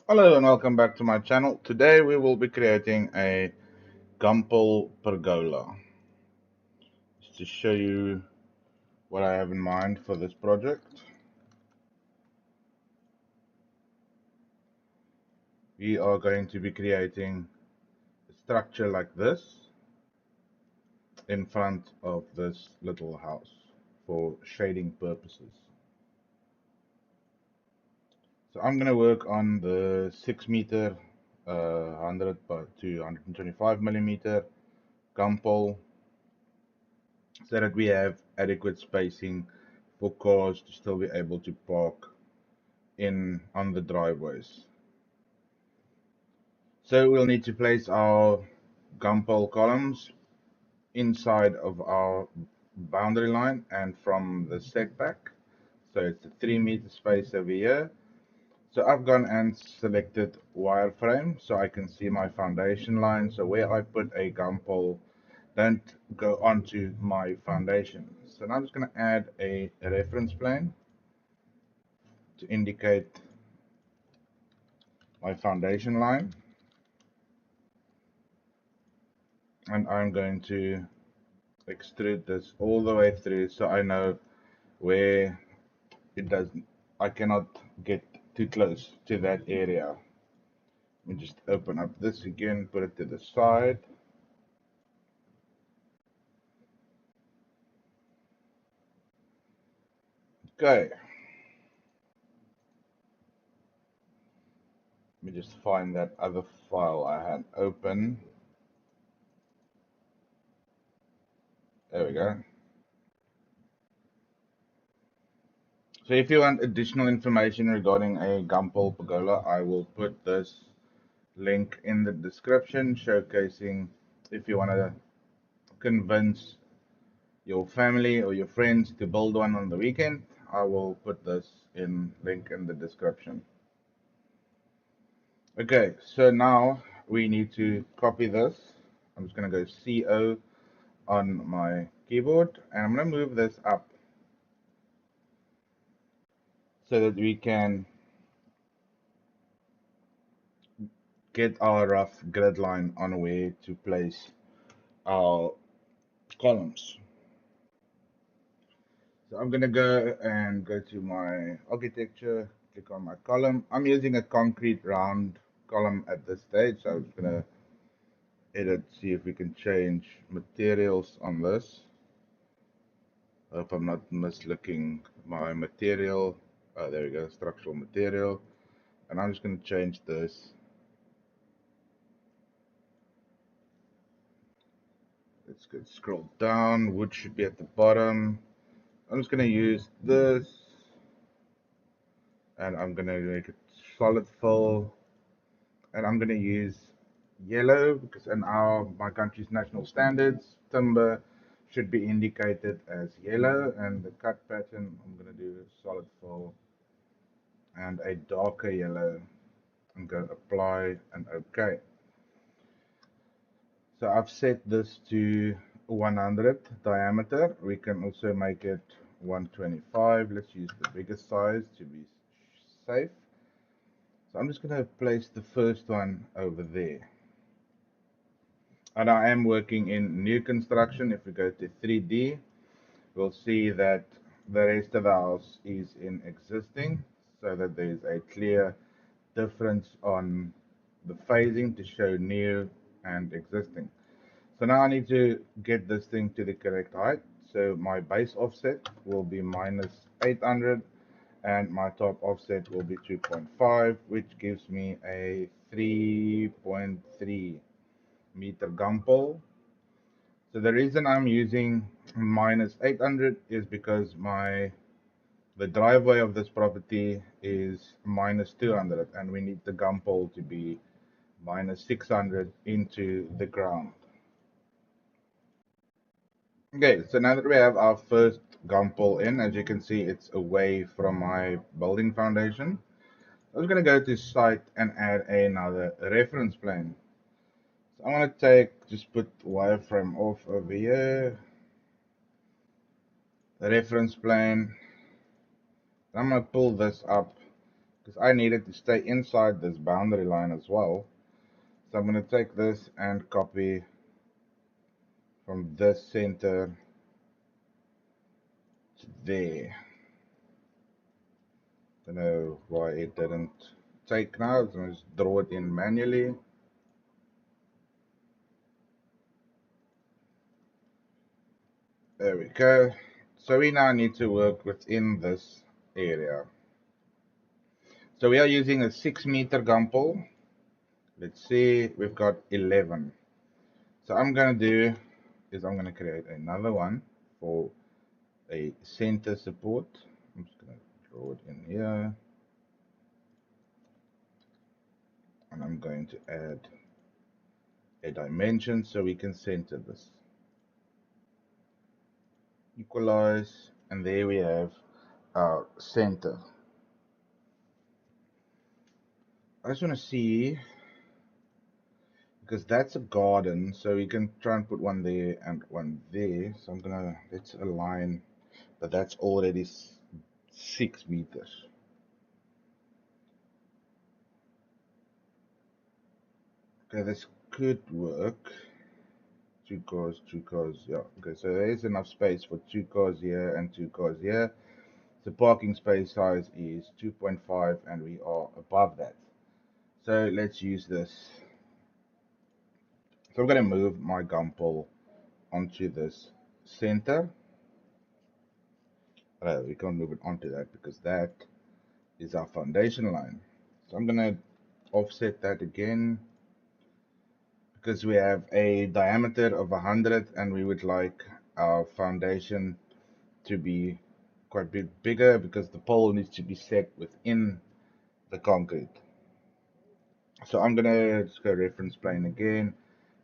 Hello and welcome back to my channel. Today we will be creating a Gumpole Pergola. Just to show you what I have in mind for this project. We are going to be creating a structure like this in front of this little house for shading purposes. So I'm going to work on the 6 meter 100 to 125 millimeter Gumpole, so that we have adequate spacing for cars to still be able to park in on the driveways. So we'll need to place our gumpole columns inside of our boundary line and from the setback. So it's a 3 meter space over here. So I've gone and selected wireframe so I can see my foundation line. So where I put a gumpole don't go onto my foundation. So now I'm just going to add a reference plane to indicate my foundation line, and I'm going to extrude this all the way through so I know where it doesn't, I cannot get too close to that area. Let me just open up this again, put it to the side. Okay, let me just find that other file I had open. There we go. So if you want additional information regarding a Gumpole Pergola, I will put this link in the description showcasing if you want to convince your family or your friends to build one on the weekend. I will put this in link in the description. Okay, so now we need to copy this. I'm just going to go CO on my keyboard, and I'm going to move this up so that we can get our rough grid line on where to place our columns. So I'm going to go to my architecture, click on my column. I'm using a concrete round column at this stage, so I'm just going to edit, see if we can change materials on this. Hope I'm not mislooking my material. Oh, there we go, structural material. And I'm just going to change this. Let's go scroll down. Wood should be at the bottom. I'm just going to use this, and I'm going to make it solid fill. And I'm going to use yellow because in my country's national standards, timber should be indicated as yellow, and the cut pattern I'm going to do solid fill and a darker yellow. I'm going to apply and OK. So I've set this to 100 diameter. We can also make it 125. Let's use the biggest size to be safe. So I'm just going to place the first one over there. And I am working in new construction. If we go to 3D, we'll see that the rest of the house is in existing, so that there's a clear difference on the phasing to show new and existing. So now I need to get this thing to the correct height. So my base offset will be minus 800 and my top offset will be 2.5, which gives me a 3.3 meter gumpole. So the reason I'm using minus 800 is because the driveway of this property is minus 200 and we need the gumpole to be minus 600 into the ground. Okay, so now that we have our first gumpole in, as you can see, it's away from my building foundation. I was going to go to site and add another reference plane. So I'm going to just put wireframe off over here, the reference plane. I'm going to pull this up because I need it to stay inside this boundary line as well. So I'm going to take this and copy from this center to there. Don't know why it didn't take now. So I'm going to just draw it in manually. There we go. So we now need to work within this area. So we are using a 6-meter gumpole. Let's see, we've got 11. So I'm going to do is I'm going to create another one for a center support. I'm just going to draw it in here. And I'm going to add a dimension so we can center this. Equalize, and there we have our center. I just want to see, because that's a garden, so we can try and put one there and one there. So I'm gonna, let's align, but that's already 6 meters. Okay, this could work. 2 cars, yeah. Okay, so there is enough space for 2 cars here and 2 cars here. The parking space size is 2.5 and we are above that. So let's use this. So I'm going to move my gumpole onto this center. We can't move it onto that because that is our foundation line. So I'm going to offset that again because we have a diameter of 100 and we would like our foundation to be quite a bit bigger because the pole needs to be set within the concrete. So I'm gonna just go reference plane again,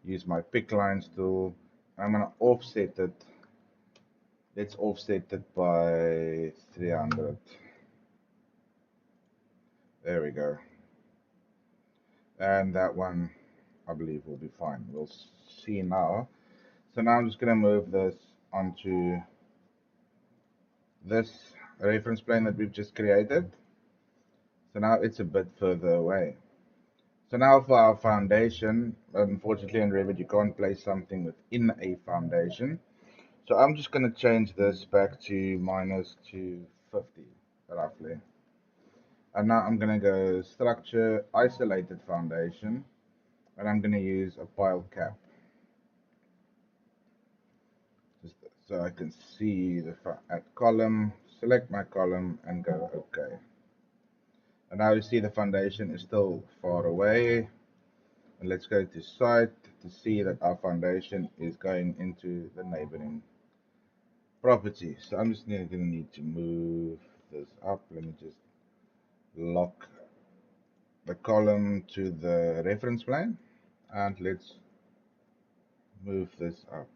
use my pick lines tool. I'm gonna offset it. Let's offset it by 300. There we go. And that one, I believe, will be fine. We'll see now. So now I'm just gonna move this onto this reference plane that we've just created. So now it's a bit further away. So now for our foundation, unfortunately in Revit you can't place something within a foundation. So I'm just going to change this back to minus 250 roughly. And now I'm going to go structure, isolated foundation, and I'm going to use a pile cap. Just so I can see the at column, select my column and go OK. And now you see the foundation is still far away. And let's go to site to see that our foundation is going into the neighboring property. So I'm just going to need to move this up. Let me just lock the column to the reference plane and let's move this up.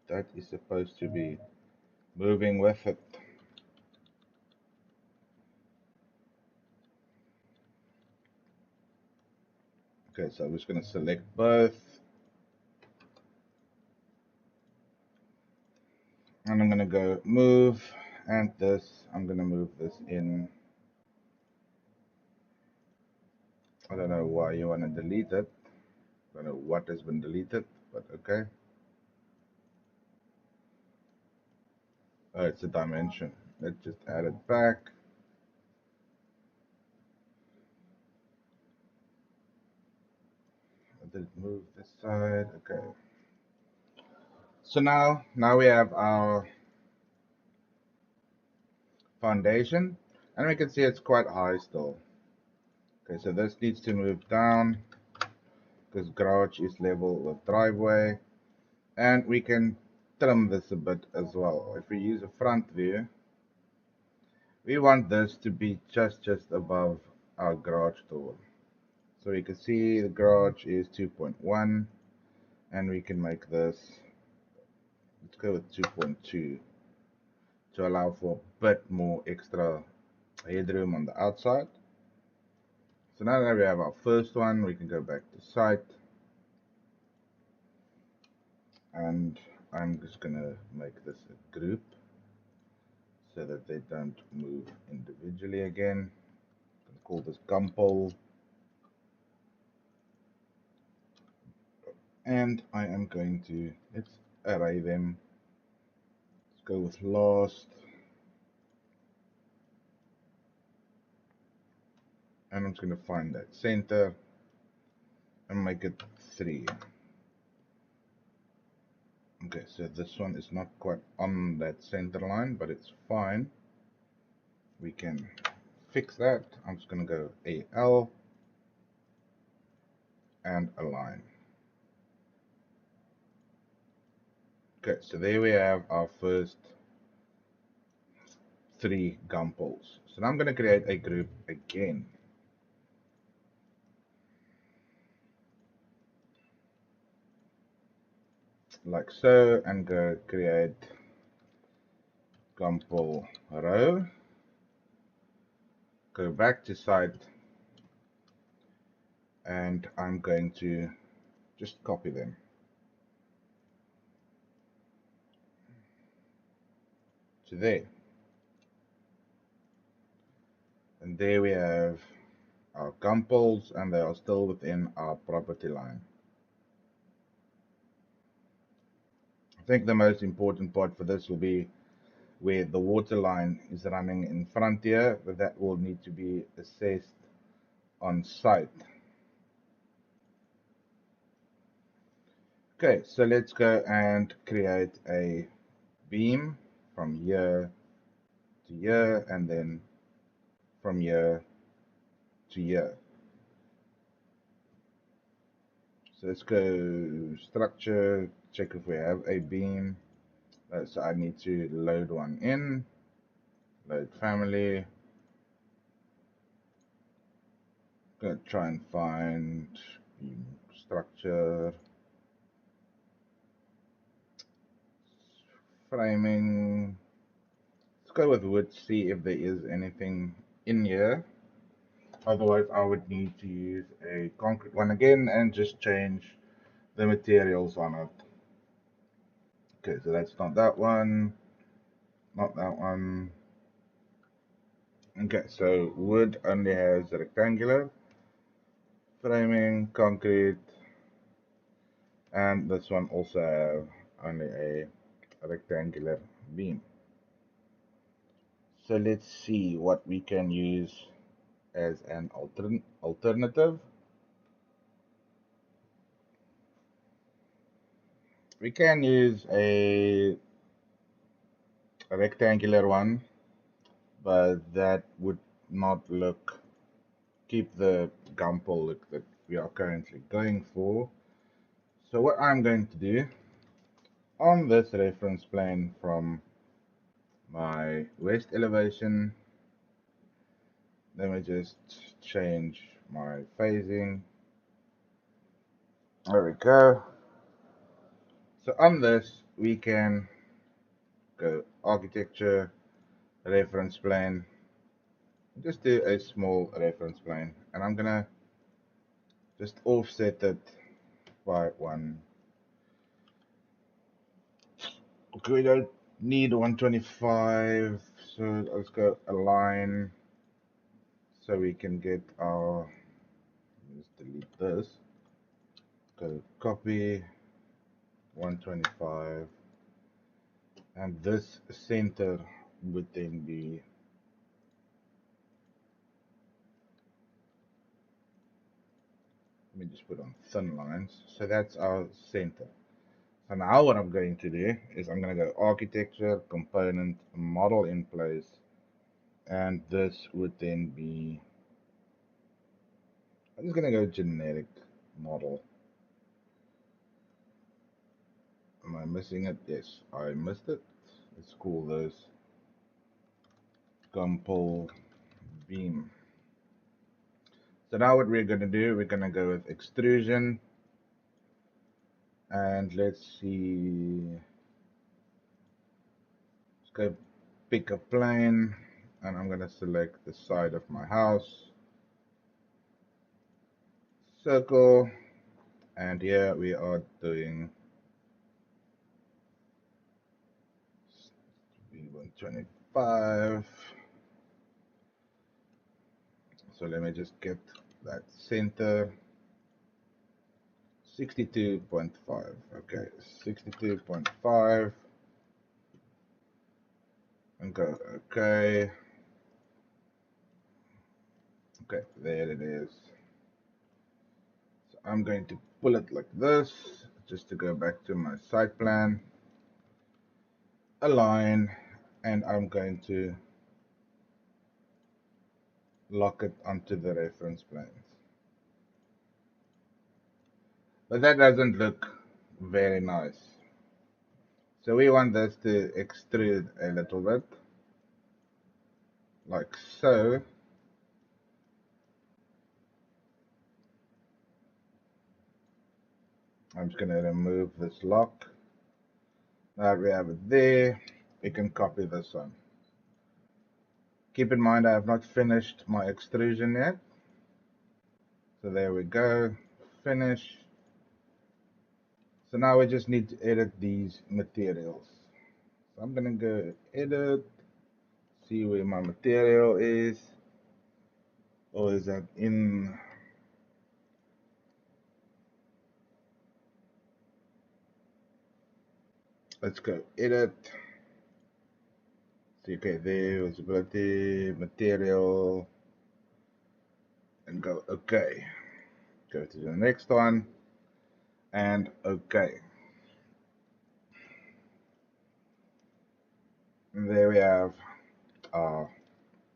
That is supposed to be moving with it. Okay, so I'm just going to select both and I'm going to go move, and this I'm going to move this in. I don't know why you want to delete it. I don't know what has been deleted, but okay. Oh, it's a dimension. Let's just add it back. I did move this side. Okay. So now we have our foundation, and we can see it's quite high still. Okay, so this needs to move down because garage is level with driveway, and we can trim this a bit as well. If we use a front view, we want this to be just above our garage door. So you can see the garage is 2.1, and we can make this, let's go with 2.2 to allow for a bit more extra headroom on the outside. So now that we have our first one, we can go back to site, and I'm just gonna make this a group so that they don't move individually again. call this gumpole. And I am going to, let's array them. Let's go with last. And I'm just going to find that center and make it 3. Okay, so this one is not quite on that center line, but it's fine. We can fix that. I'm just going to go AL and align. Okay, so there we have our first 3 gumpoles. So now I'm going to create a group again. Like so, and go create gumpole row. Go back to site, and I'm going to just copy them to there. And there we have our gumpoles, and they are still within our property line. I think the most important part for this will be where the water line is running in front here, but that will need to be assessed on site. Okay, so let's go and create a beam from here to here, and then from here to here. So let's go structure, check if we have a beam. So I need to load one in, load family. Gonna try and find beam structure, framing. Let's go with wood, see if there is anything in here. Otherwise, I would need to use a concrete one again and just change the materials on it. Okay, so that's not that one, not that one. Okay, so wood only has rectangular, framing, concrete, and this one also have only a rectangular beam. So let's see what we can use as an alternative. We can use a rectangular one, but that would not keep the gumpole look that we are currently going for. So what I'm going to do on this reference plane from my west elevation, let me just change my phasing. There we go. So on this, we can go architecture, reference plane, just do a small reference plane, and I'm gonna just offset it by 1. Okay, we don't need 125, so let's go align so we can get our, let's delete this, go copy 125, and this center would then be, let me just put on thin lines, so that's our center. So now what I'm going to do is I'm going to go architecture, component, model in place, and this would then be, I'm just going to go generic model. Am I missing it? Yes, I missed it. Let's call this gumpole beam. So now what we're going to do, we're going to go with extrusion, and let's see, let's go pick a plane, and I'm going to select the side of my house, circle, and here we are doing 125. So let me just get that center. 62.5. Okay, 62.5. And go okay. Okay, there it is. So I'm going to pull it like this, just to go back to my site plan, align, and I'm going to lock it onto the reference planes. But that doesn't look very nice. So we want this to extrude a little bit, like so. I'm just going to remove this lock. Now we have it there. We can copy this one. Keep in mind I have not finished my extrusion yet. So there we go. Finish. So now we just need to edit these materials. So I'm going to go edit, see where my material is. Or is that in? Let's go edit. See, okay, there, visibility, material, and go okay. Go to the next one, and okay. And there we have our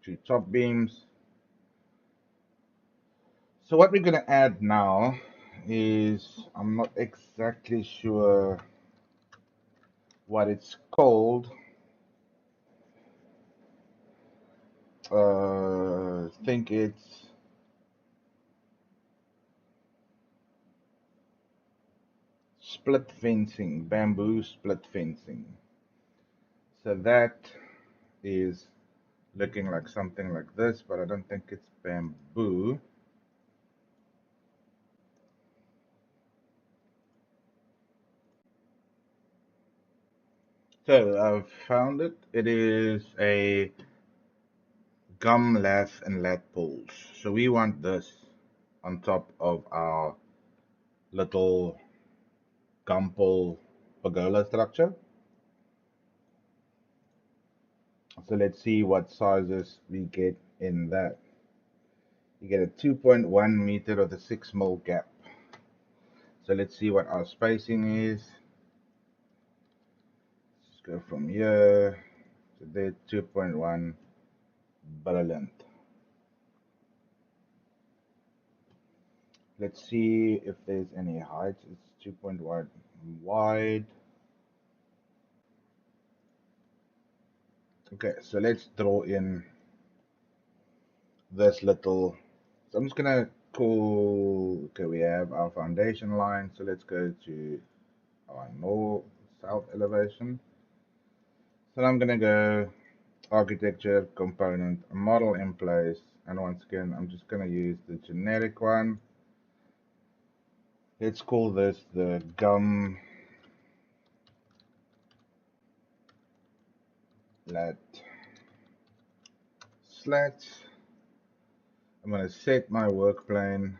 two top beams. So what we're going to add now is, I'm not exactly sure what it's called. I think it's split fencing, bamboo split fencing. So that is looking like something like this, but I don't think it's bamboo. So I've found it. It is a gum lath and lat poles. So we want this on top of our little gumpole pergola structure. So let's see what sizes we get in that. You get a 2.1 meter or the 6 mil gap. So let's see what our spacing is. Let's go from here to there, 2.1. Brilliant. Let's see if there's any height. It's 2.1 wide. Okay, so let's draw in this little. So I'm just gonna call. Okay, we have our foundation line. So let's go to our north south elevation. So I'm gonna go architecture component model in place, and once again I'm just gonna use the generic one. Let's call this the gum lat slats. I'm going to set my work plane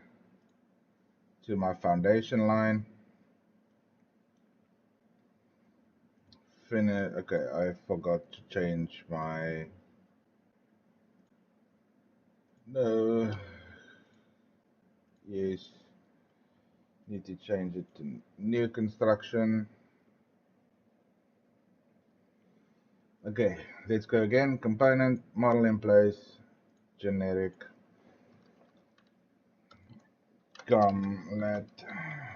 to my foundation line. Finish. Okay, I forgot to change my. No. Yes. Need to change it to new construction. Okay, let's go again. Component, model in place, generic, gum lat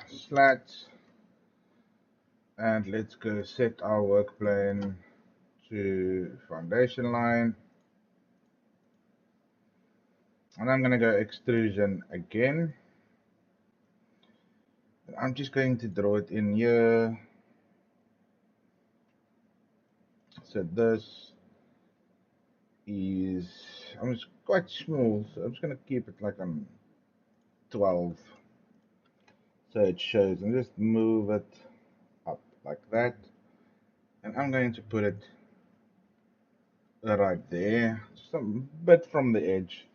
slats. And let's go set our work plane to foundation line. And I'm going to go extrusion again. I'm just going to draw it in here. So this is, I'm just quite small, so I'm just going to keep it like on 12. So it shows, and just move it up like that. And I'm going to put it right there, just a bit from the edge.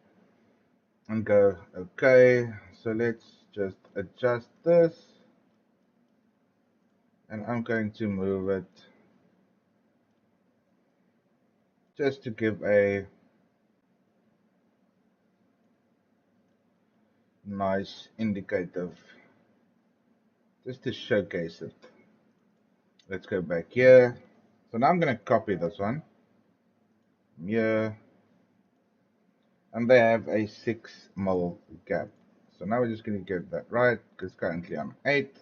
and go okay. So let's just adjust this, and I'm going to move it just to give a nice indicative, just to showcase it. Let's go back here. So now I'm going to copy this one here, and they have a 6 mil gap. So now we're just going to get that right, because currently I'm 8.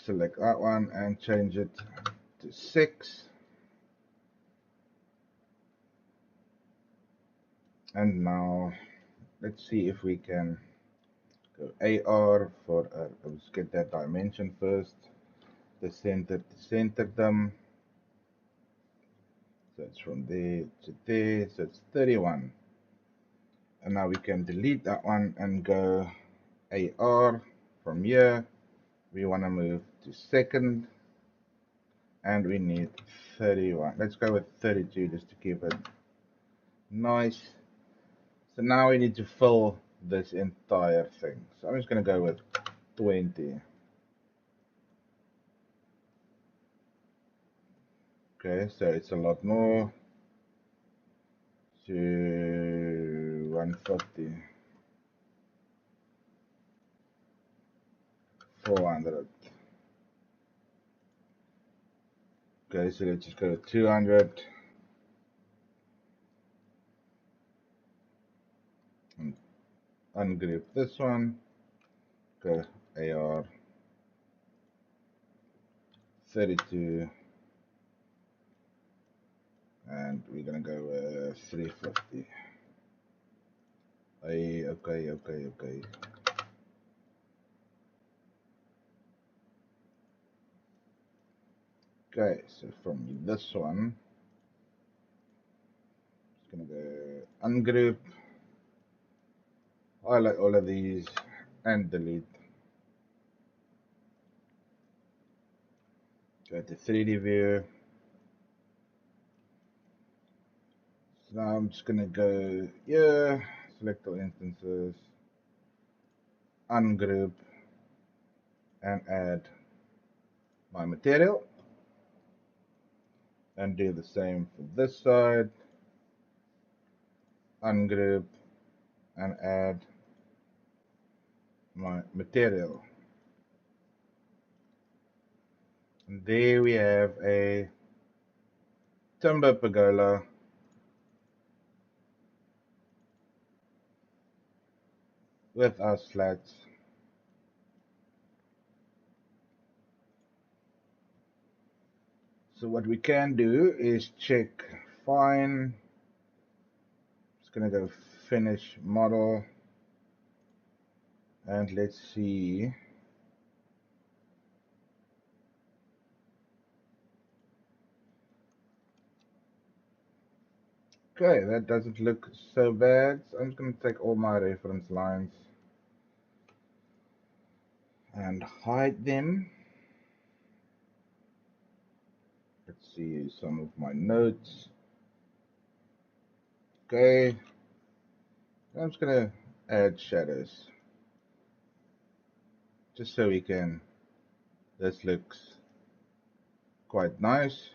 Select that one and change it to 6. And now let's see if we can go AR for, let's get that dimension first. The center to center them. So it's from there to there, so it's 31. And now we can delete that one and go AR from here. We want to move to second, and we need 31. Let's go with 32 just to keep it nice. So now we need to fill this entire thing. So I'm just going to go with 20. Okay, so it's a lot more. To 150. 400. Okay, so let's just go to 200. And ungroup this one. Go AR 32. And we're gonna go 350. Okay. Okay, so from this one, just gonna go ungroup, highlight all of these, and delete. Go to 3D view. So now I'm just gonna go here, select all instances, ungroup, and add my material, and do the same for this side, ungroup, and add my material. And there we have a timber pergola with our slats. So what we can do is check fine. Just gonna go finish model, and let's see. Okay, that doesn't look so bad. So I'm just gonna take all my reference lines and hide them. Let's see some of my notes. Okay, I'm just gonna add shadows just so we can. This looks quite nice.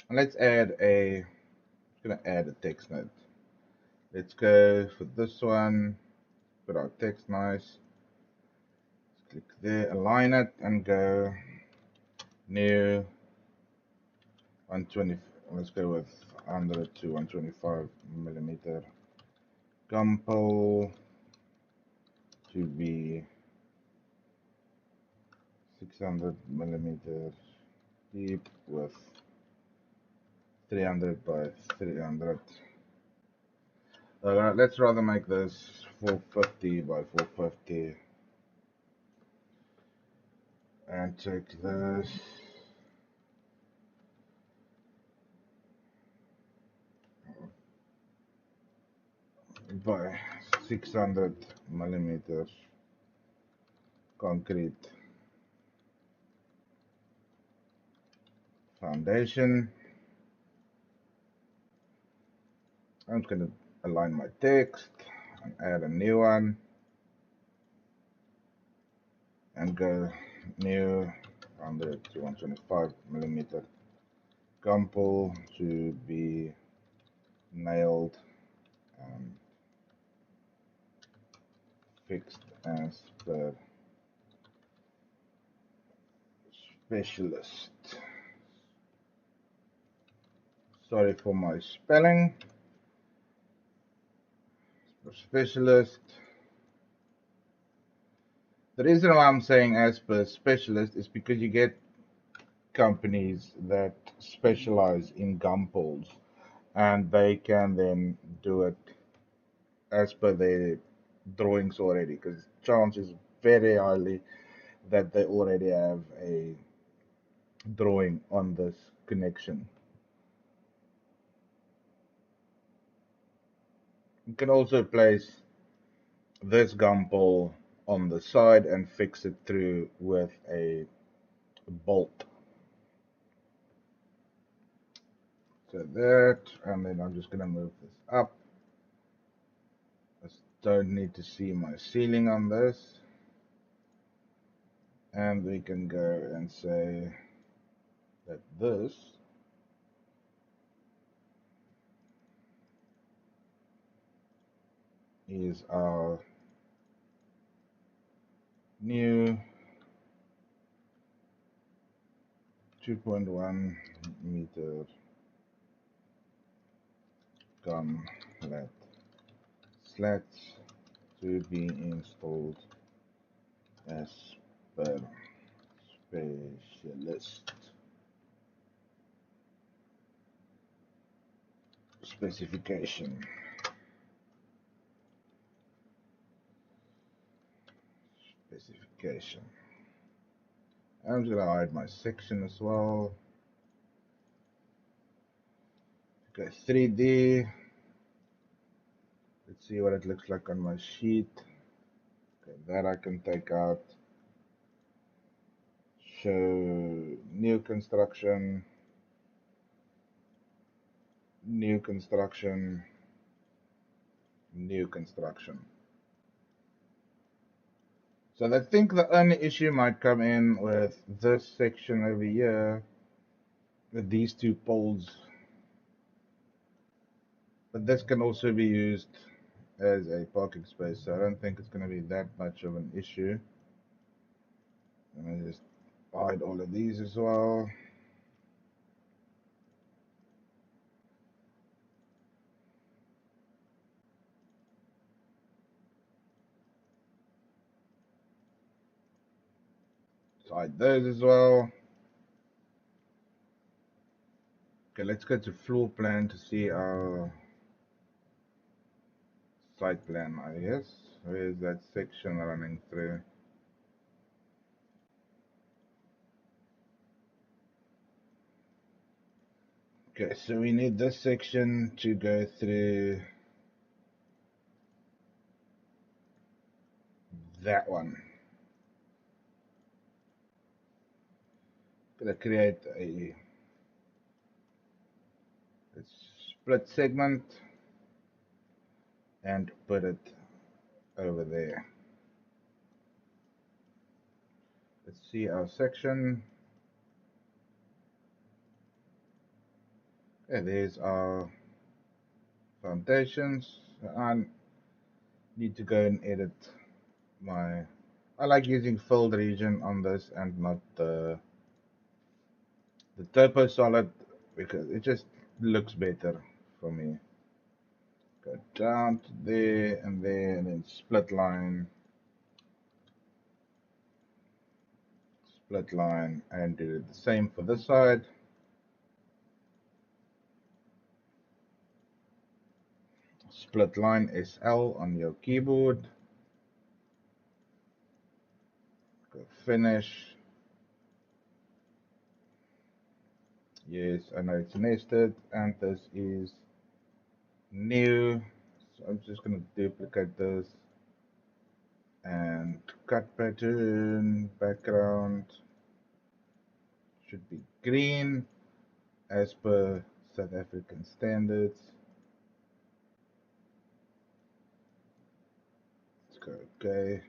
And let's add a. I'm gonna add a text note. Let's go for this one. Put our text nice. Click there, align it, and go new 120. Let's go with 100 to 125 millimeter gumpole to be 600 millimeters deep with 300 by 300. Let's rather make this 450 by 450 and take this by 600 millimeters concrete foundation. I'm just going to align my text and add a new one and go new 100 to 125 millimeter gumpole to be nailed and fixed as per specialist. Sorry for my spelling. For specialist. The reason why I'm saying as per specialist is because you get companies that specialize in gumpoles and they can then do it as per their drawings already, because chances very highly that they already have a drawing on this connection. You can also place this gumpole on the side and fix it through with a bolt. So that, and then I'm just going to move this up. I don't need to see my ceiling on this. And we can go and say that this is our new 2.1 meter gumlet slats to be installed as per specialist specification. Specification. I'm just gonna hide my section as well. Okay, 3D. Let's see what it looks like on my sheet. Okay, that I can take out. Show new construction, new construction, new construction. So I think the only issue might come in with this section over here, with these two poles. But this can also be used as a parking space, so I don't think it's going to be that much of an issue. Let me just hide all of these as well. Hide those as well. Okay, let's go to floor plan to see our site plan, I guess. Where is that section running through? Okay, so we need this section to go through that one. Gonna create a split segment and put it over there. Let's see our section. Okay, there's our foundations. I need to go and edit my. I like using filled region on this and not the topo solid because it just looks better for me. Go down to there and there, and then split line, and do the same for this side. Split line SL on your keyboard. Go finish. Yes, I know it's nested, and this is new. So I'm just going to duplicate this and cut pattern background should be green as per South African standards. Okay.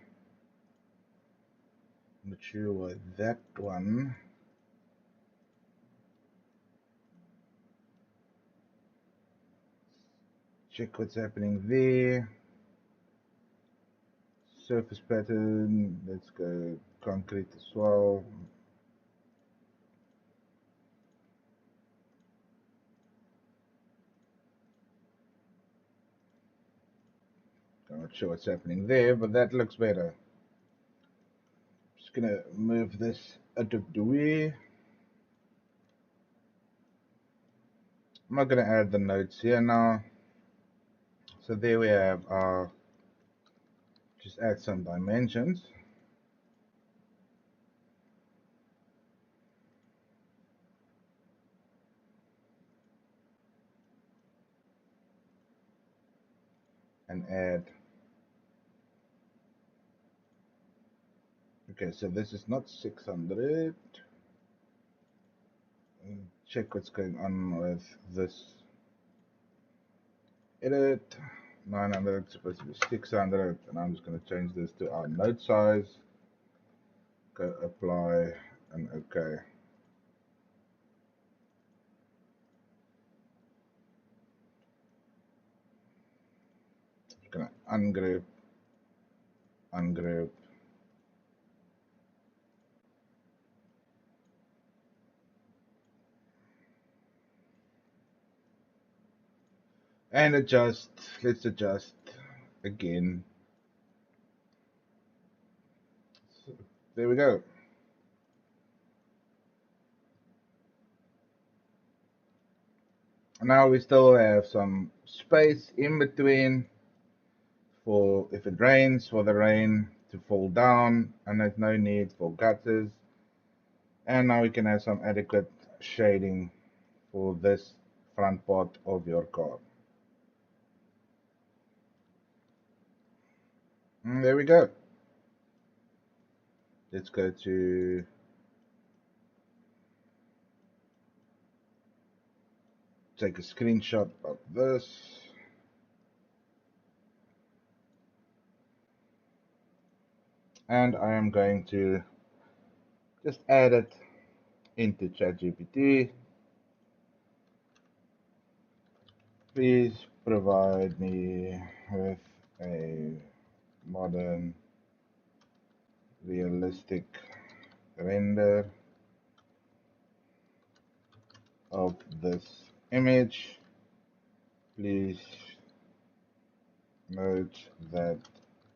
Not sure why that one. Check what's happening there. Surface pattern. Let's go concrete as well. I'm not sure what's happening there, but that looks better. Just gonna move this out of the way. I'm not gonna add the notes here now. So there we have our, just add some dimensions. And add, okay, so this is not 600. Check what's going on with this edit. 900 supposed to be 600, and I'm just going to change this to our node size. Go apply and okay. I'm going to ungroup, ungroup, and adjust. Let's adjust again. So there we go. Now we still have some space in between for if it rains, for the rain to fall down, and there's no need for gutters. And now we can have some adequate shading for this front part of your car. And there we go. Let's go to take a screenshot of this. And I am going to just add it into ChatGPT. Please provide me with a modern realistic render of this image. Please note that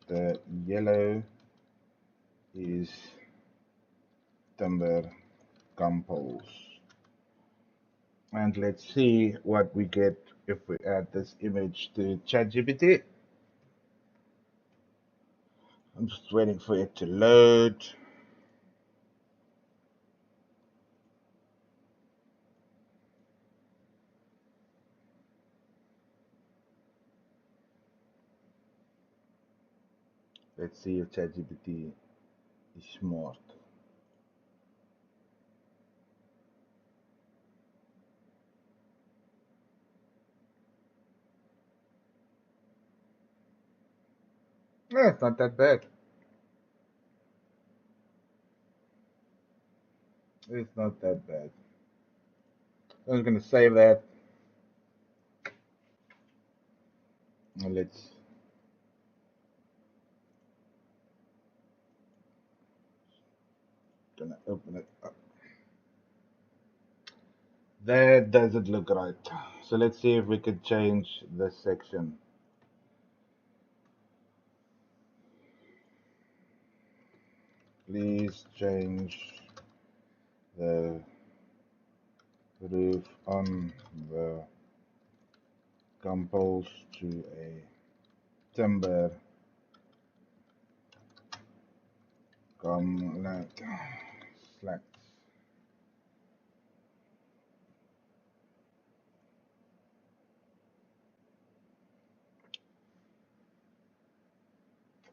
the yellow is Timber Gumpoles. And let's see what we get if we add this image to ChatGPT. I'm just waiting for it to load. Let's see if ChatGPT is smart. Yeah, it's not that bad. It's not that bad. I'm gonna save that. And let's gonna open it up. That doesn't look right. So let's see if we could change this section. Please change the roof on the gumpoles to a timber slats.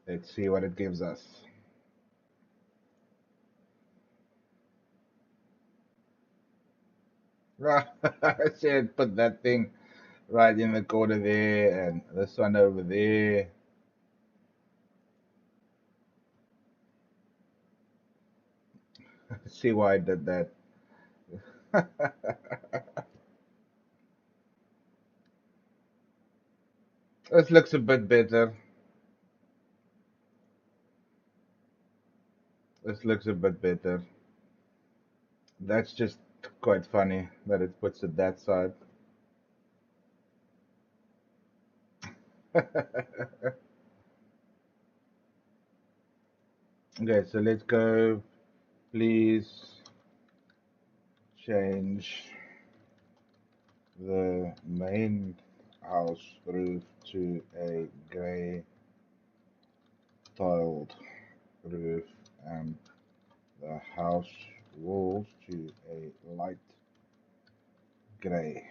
Let's see what it gives us. I said put that thing right in the corner there and this one over there. See why I did that. This looks a bit better. This looks a bit better. That's just quite funny that it puts it that side. Okay, so let's go. Please change the main house roof to a grey tiled roof and the house walls to a light grey.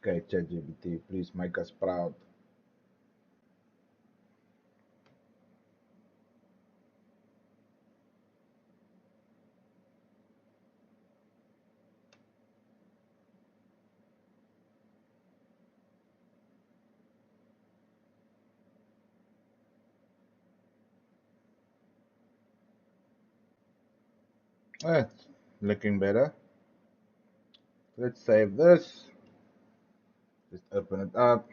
Okay, ChatGPT, please make us proud. It's looking better. Let's save this. Just open it up.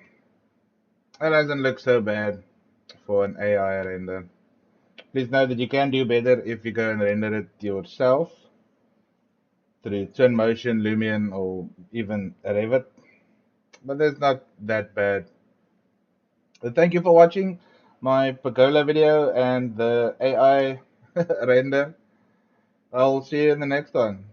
It doesn't look so bad for an AI render. Please know that you can do better if you go and render it yourself through Twinmotion, Lumion, or even Revit. But it's not that bad. But thank you for watching my Pergola video and the AI render. I'll see you in the next one.